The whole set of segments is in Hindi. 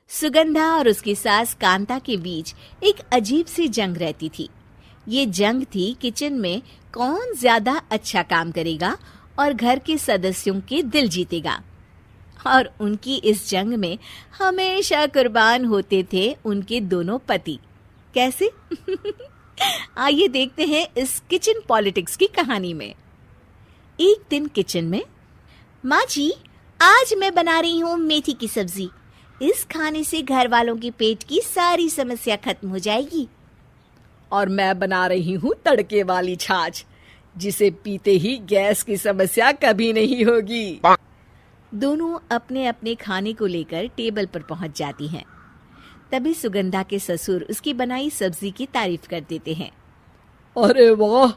सुगंधा और उसकी सास कांता के बीच एक अजीब सी जंग रहती थी। ये जंग थी किचन में कौन ज्यादा अच्छा काम करेगा और घर के सदस्यों के दिल जीतेगा। और उनकी इस जंग में हमेशा कुर्बान होते थे उनके दोनों पति। कैसे? आइए देखते हैं इस किचन पॉलिटिक्स की कहानी में। एक दिन किचन में, माँ जी, आज मैं बना रही हूँ मेथी की सब्जी। इस खाने से घर वालों के पेट की सारी समस्या खत्म हो जाएगी। और मैं बना रही हूँ तड़के वाली छाछ, जिसे पीते ही गैस की समस्या कभी नहीं होगी। दोनों अपने अपने खाने को लेकर टेबल पर पहुंच जाती हैं। तभी सुगंधा के ससुर उसकी बनाई सब्जी की तारीफ कर देते हैं। अरे वाह,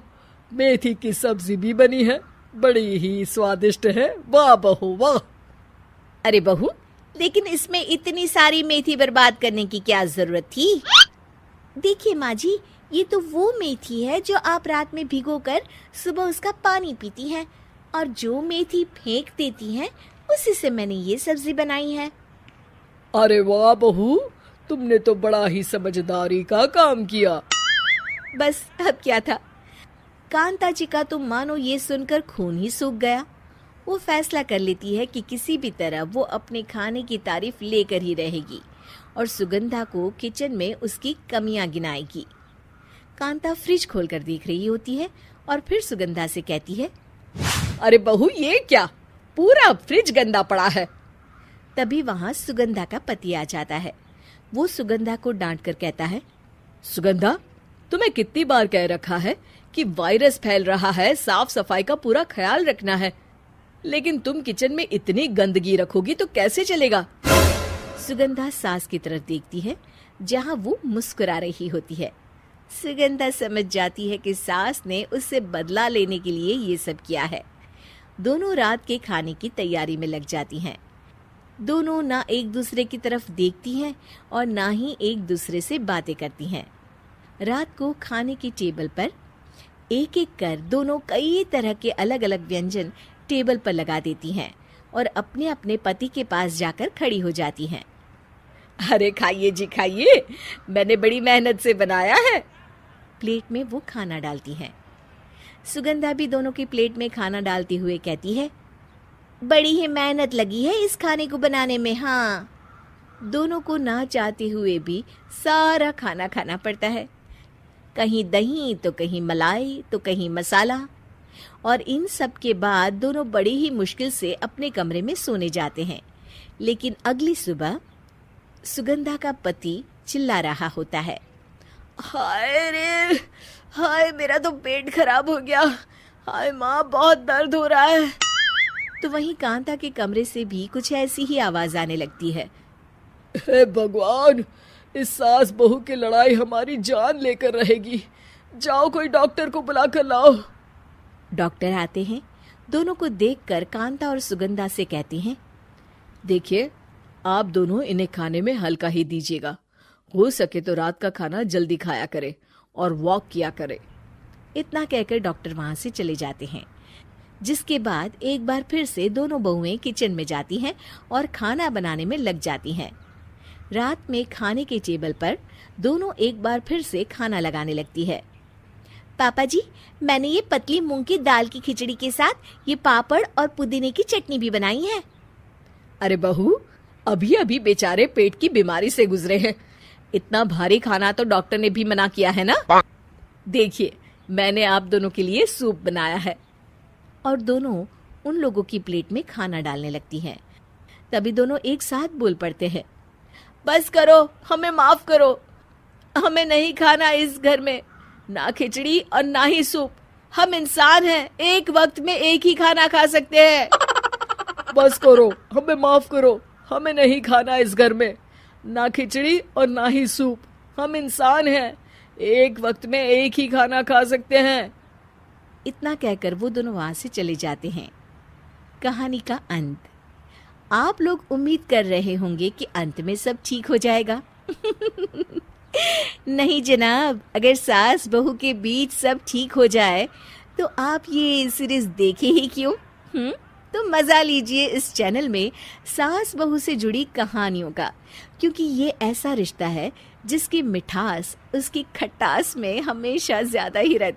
मेथी की सब्जी भी बनी है, बड़ी ही स्वादिष्ट है। वाह बहू वाह। अरे बहू, लेकिन इसमें इतनी सारी मेथी बर्बाद करने की क्या जरूरत थी? देखिए माँ जी, ये तो वो मेथी है जो आप रात में भिगोकर सुबह उसका पानी पीती हैं, और जो मेथी फेंक देती हैं उसी से मैंने ये सब्जी बनाई है। अरे वाह बहू, तुमने तो बड़ा ही समझदारी का काम किया। बस अब क्या था, कांता जी का तो मानो ये सुनकर खून ही सूख गया। वो फैसला कर लेती है कि किसी भी तरह वो अपने खाने की तारीफ लेकर ही रहेगी और सुगंधा को किचन में उसकी कमियां गिनाएगी। कांता फ्रिज खोलकर देख रही होती है और फिर सुगंधा से कहती है, अरे बहू, ये क्या, पूरा फ्रिज गंदा पड़ा है। तभी वहां सुगंधा का पति आ जाता है। वो सुगंधा को डांट कर कहता है, सुगंधा, तुम्हें कितनी बार कह रखा है कि वायरस फैल रहा है, साफ सफाई का पूरा ख्याल रखना है, लेकिन तुम किचन में इतनी गंदगी रखोगी तो कैसे चलेगा। सुगंधा सास की तरफ देखती है जहां वो मुस्कुरा रही होती है। सुगंधा समझ जाती है कि सास ने उससे बदला लेने के लिए ये सब किया है। दोनों रात के खाने की तैयारी में लग जाती हैं। दोनों ना एक दूसरे की तरफ देखती हैं और ना ही एक दूसरे से बातें करती हैं। रात को खाने की टेबल पर एक एक कर दोनों कई तरह के अलग अलग व्यंजन टेबल पर लगा देती हैं और अपने अपने पति के पास जाकर खड़ी हो जाती हैं। अरे खाइए जी खाइए, मैंने बड़ी मेहनत से बनाया है। प्लेट में वो खाना डालती हैं। सुगंधा भी दोनों की प्लेट में खाना डालते हुए कहती है, बड़ी ही मेहनत लगी है इस खाने को बनाने में। हाँ, दोनों को ना चाहते हुए भी सारा खाना खाना पड़ता है। कहीं दही तो कहीं मलाई तो कहीं मसाला। और इन सब के बाद दोनों बड़ी ही मुश्किल से अपने कमरे में सोने जाते हैं। लेकिन अगली सुबह सुगंधा का पति चिल्ला रहा होता है, हाय रे, हाय मेरा तो पेट खराब हो गया, हाय माँ बहुत दर्द हो रहा है। तो वहीं कांता के कमरे से भी कुछ ऐसी ही आवाज आने लगती है। हे भगवान, इस सास बहू की लड़ाई हमारी जान लेकर रहेगी। जाओ कोई डॉक्टर को बुला कर लाओ। डॉक्टर आते हैं। दोनों को देखकर कांता और सुगंधा से कहते हैं, देखिए, आप दोनों इन्हें खाने में हल्का ही दीजिएगा। हो सके तो रात का खाना जल्दी खाया करे और वॉक किया करे। इतना कहकर डॉक्टर वहां से चले जाते हैं। जिसके बाद एक बार फिर से दोनों बहुएं किचन में जाती हैं और खाना बनाने में लग जाती हैं। रात में खाने के टेबल पर दोनों एक बार फिर से खाना लगाने लगती है। पापा जी, मैंने ये पतली मूंग की दाल की खिचड़ी के साथ ये पापड़ और पुदीने की चटनी भी बनाई है। अरे बहू, अभी अभी बेचारे पेट की बीमारी से गुजरे हैं, इतना भारी खाना तो डॉक्टर ने भी मना किया है ना। देखिए, मैंने आप दोनों के लिए सूप बनाया है। और दोनों उन लोगों की प्लेट में खाना डालने लगती हैं। तभी दोनों एक साथ बोल पड़ते हैं, बस करो, हमें माफ करो, हमें नहीं खाना इस घर में ना खिचड़ी और ना ही सूप। हम इंसान हैं, एक वक्त में एक ही खाना खा सकते हैं। बस करो, हमें माफ करो, हमें नहीं खाना इस घर में ना खिचड़ी और ना ही सूप। हम इंसान हैं, एक वक्त में एक ही खाना खा सकते हैं। इतना कहकर वो दोनों वहां से चले जाते हैं। कहानी का अंत। आप लोग उम्मीद कर रहे होंगे कि अंत में सब ठीक हो जाएगा। नहीं जनाब, अगर सास बहू के बीच सब ठीक हो जाए तो आप ये सीरीज देखे ही क्यों? तो मजा लीजिए इस चैनल में सास बहू से जुड़ी कहानियों का, क्योंकि ये ऐसा रिश्ता है जिसकी मिठास उसकी खटास में हमेशा ज्यादा ही रहती